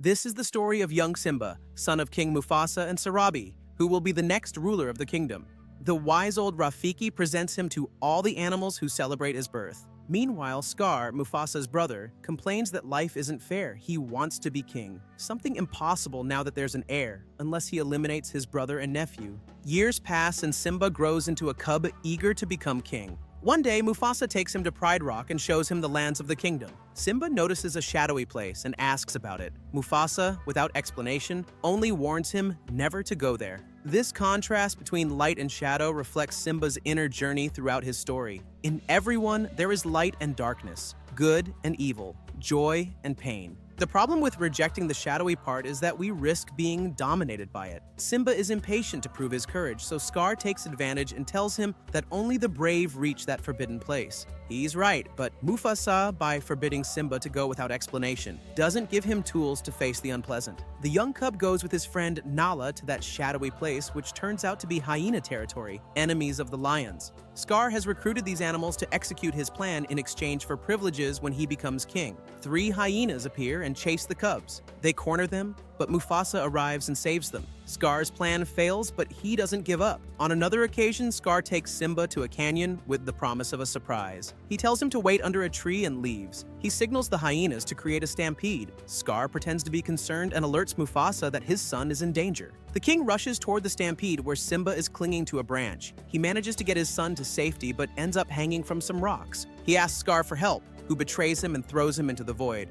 This is the story of young Simba, son of King Mufasa and Sarabi, who will be the next ruler of the kingdom. The wise old Rafiki presents him to all the animals who celebrate his birth. Meanwhile, Scar, Mufasa's brother, complains that life isn't fair. He wants to be king. Something impossible now that there's an heir, unless he eliminates his brother and nephew. Years pass and Simba grows into a cub eager to become king. One day, Mufasa takes him to Pride Rock and shows him the lands of the kingdom. Simba notices a shadowy place and asks about it. Mufasa, without explanation, only warns him never to go there. This contrast between light and shadow reflects Simba's inner journey throughout his story. In everyone, there is light and darkness, good and evil, joy and pain. The problem with rejecting the shadowy part is that we risk being dominated by it. Simba is impatient to prove his courage, so Scar takes advantage and tells him that only the brave reach that forbidden place. He's right, but Mufasa, by forbidding Simba to go without explanation, doesn't give him tools to face the unpleasant. The young cub goes with his friend Nala to that shadowy place, which turns out to be hyena territory, enemies of the lions. Scar has recruited these animals to execute his plan in exchange for privileges when he becomes king. 3 hyenas appear and chase the cubs. They corner them, but Mufasa arrives and saves them. Scar's plan fails, but he doesn't give up. On another occasion, Scar takes Simba to a canyon with the promise of a surprise. He tells him to wait under a tree and leaves. He signals the hyenas to create a stampede. Scar pretends to be concerned and alerts Mufasa that his son is in danger. The king rushes toward the stampede where Simba is clinging to a branch. He manages to get his son to safety but ends up hanging from some rocks. He asks Scar for help, who betrays him and throws him into the void.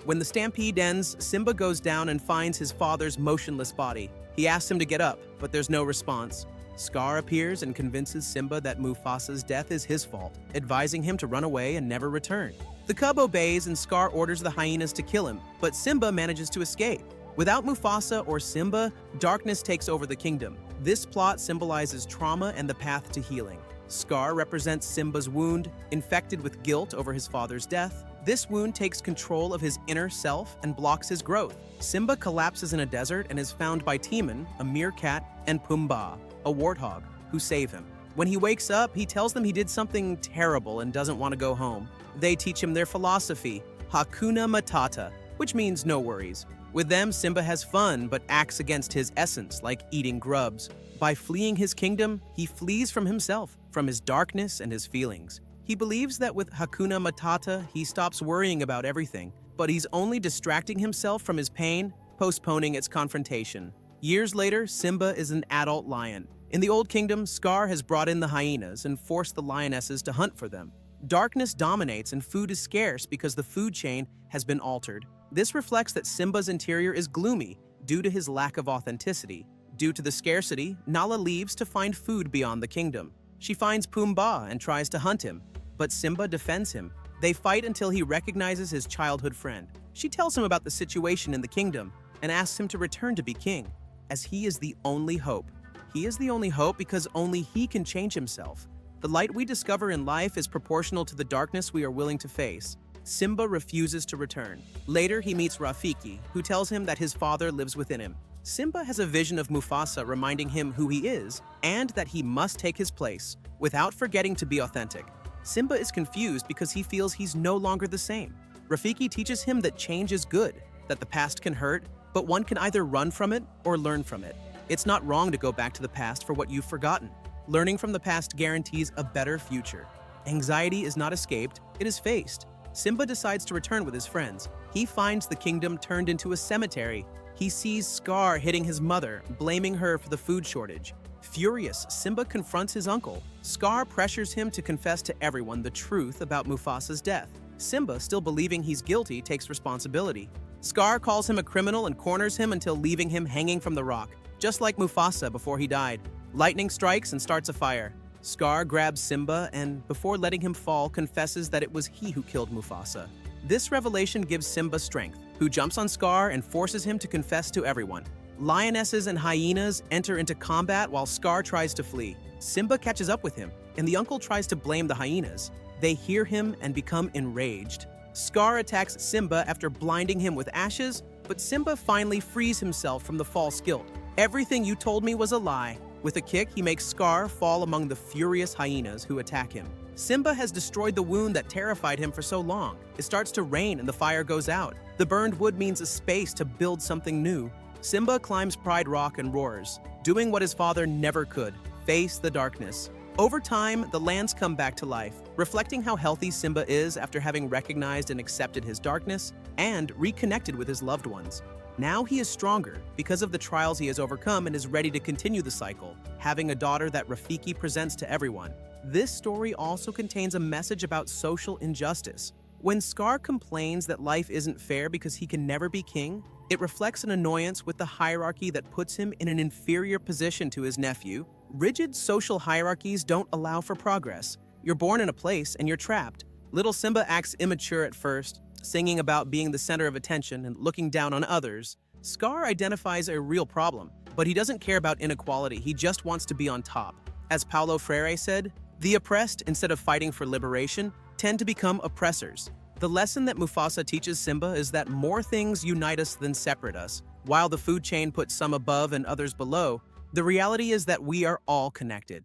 When the stampede ends, Simba goes down and finds his father's motionless body. He asks him to get up, but there's no response. Scar appears and convinces Simba that Mufasa's death is his fault, advising him to run away and never return. The cub obeys and Scar orders the hyenas to kill him, but Simba manages to escape. Without Mufasa or Simba, darkness takes over the kingdom. This plot symbolizes trauma and the path to healing. Scar represents Simba's wound, infected with guilt over his father's death. This wound takes control of his inner self and blocks his growth. Simba collapses in a desert and is found by Timon, a meerkat, and Pumbaa, a warthog, who save him. When he wakes up, he tells them he did something terrible and doesn't want to go home. They teach him their philosophy, Hakuna Matata, which means no worries. With them, Simba has fun but acts against his essence, like eating grubs. By fleeing his kingdom, he flees from himself, from his darkness and his feelings. He believes that with Hakuna Matata, he stops worrying about everything, but he's only distracting himself from his pain, postponing its confrontation. Years later, Simba is an adult lion. In the Old Kingdom, Scar has brought in the hyenas and forced the lionesses to hunt for them. Darkness dominates and food is scarce because the food chain has been altered. This reflects that Simba's interior is gloomy due to his lack of authenticity. Due to the scarcity, Nala leaves to find food beyond the kingdom. She finds Pumbaa and tries to hunt him, but Simba defends him. They fight until he recognizes his childhood friend. She tells him about the situation in the kingdom and asks him to return to be king, as he is the only hope. He is the only hope because only he can change himself. The light we discover in life is proportional to the darkness we are willing to face. Simba refuses to return. Later, he meets Rafiki, who tells him that his father lives within him. Simba has a vision of Mufasa reminding him who he is and that he must take his place without forgetting to be authentic. Simba is confused because he feels he's no longer the same. Rafiki teaches him that change is good, that the past can hurt, but one can either run from it or learn from it. It's not wrong to go back to the past for what you've forgotten. Learning from the past guarantees a better future. Anxiety is not escaped, it is faced. Simba decides to return with his friends. He finds the kingdom turned into a cemetery. He sees Scar hitting his mother, blaming her for the food shortage. Furious, Simba confronts his uncle. Scar pressures him to confess to everyone the truth about Mufasa's death. Simba, still believing he's guilty, takes responsibility. Scar calls him a criminal and corners him until leaving him hanging from the rock, just like Mufasa before he died. Lightning strikes and starts a fire. Scar grabs Simba and, before letting him fall, confesses that it was he who killed Mufasa. This revelation gives Simba strength, who jumps on Scar and forces him to confess to everyone. Lionesses and hyenas enter into combat while Scar tries to flee. Simba catches up with him, and the uncle tries to blame the hyenas. They hear him and become enraged. Scar attacks Simba after blinding him with ashes, but Simba finally frees himself from the false guilt. Everything you told me was a lie. With a kick, he makes Scar fall among the furious hyenas who attack him. Simba has destroyed the wound that terrified him for so long. It starts to rain and the fire goes out. The burned wood means a space to build something new. Simba climbs Pride Rock and roars, doing what his father never could, face the darkness. Over time, the lands come back to life, reflecting how healthy Simba is after having recognized and accepted his darkness and reconnected with his loved ones. Now he is stronger because of the trials he has overcome and is ready to continue the cycle, having a daughter that Rafiki presents to everyone. This story also contains a message about social injustice. When Scar complains that life isn't fair because he can never be king, it reflects an annoyance with the hierarchy that puts him in an inferior position to his nephew. Rigid social hierarchies don't allow for progress. You're born in a place and you're trapped. Little Simba acts immature at first, singing about being the center of attention and looking down on others. Scar identifies a real problem, but he doesn't care about inequality, he just wants to be on top. As Paulo Freire said, the oppressed, instead of fighting for liberation, tend to become oppressors. The lesson that Mufasa teaches Simba is that more things unite us than separate us. While the food chain puts some above and others below, the reality is that we are all connected.